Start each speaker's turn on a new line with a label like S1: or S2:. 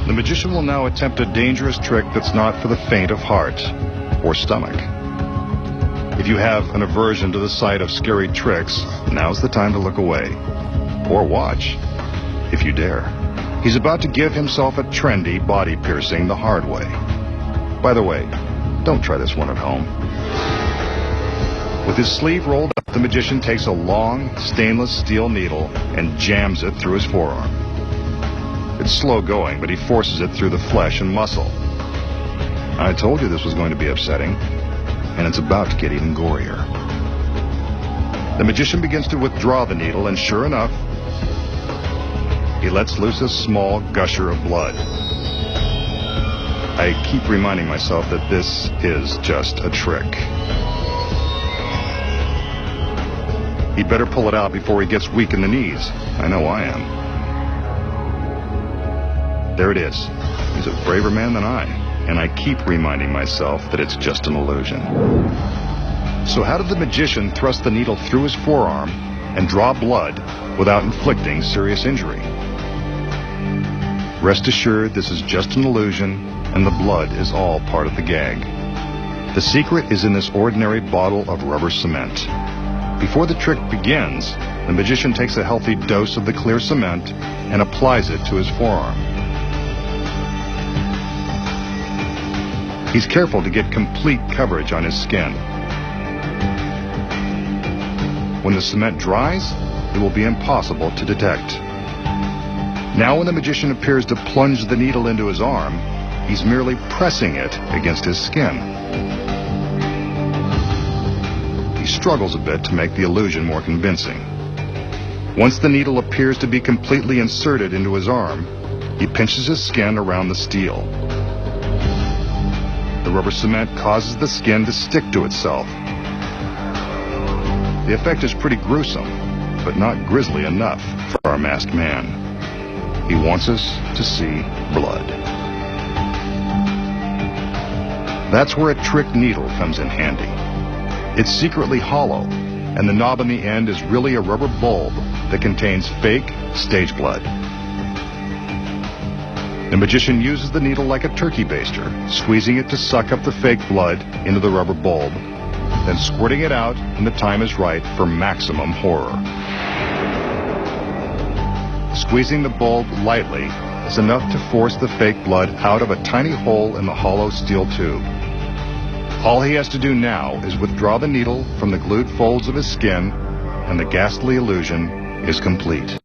S1: The magician will now attempt a dangerous trick that's not for the faint of heart or stomach. If you have an aversion to the sight of scary tricks, now's the time to look away. Or watch, if you dare. He's about to give himself a trendy body piercing the hard way. By the way, don't try this one at home. With his sleeve rolled up, the magician takes a long, stainless steel needle and jams it through his forearm. It's slow going, but he forces it through the flesh and muscle. I told you this was going to be upsetting, and it's about to get even gorier. The magician begins to withdraw the needle, and sure enough, he lets loose a small gusher of blood. I keep reminding myself that this is just a trick. He'd better pull it out before he gets weak in the knees. I know I am. There it is. He's a braver man than I, and I keep reminding myself that it's just an illusion. So how did the magician thrust the needle through his forearm and draw blood without inflicting serious injury? Rest assured, this is just an illusion, and the blood is all part of the gag. The secret is in this ordinary bottle of rubber cement. Before the trick begins, the magician takes a healthy dose of the clear cement and applies it to his forearm. He's careful to get complete coverage on his skin. When the cement dries, it will be impossible to detect. Now when the magician appears to plunge the needle into his arm, he's merely pressing it against his skin. He struggles a bit to make the illusion more convincing. Once the needle appears to be completely inserted into his arm, he pinches his skin around the steel. The rubber cement causes the skin to stick to itself. The effect is pretty gruesome, but not grisly enough for our masked man. He wants us to see blood. That's where a trick needle comes in handy. It's secretly hollow, and the knob on the end is really a rubber bulb that contains fake stage blood. The magician uses the needle like a turkey baster, squeezing it to suck up the fake blood into the rubber bulb, then squirting it out when the time is right for maximum horror. Squeezing the bulb lightly is enough to force the fake blood out of a tiny hole in the hollow steel tube. All he has to do now is withdraw the needle from the glued folds of his skin, and the ghastly illusion is complete.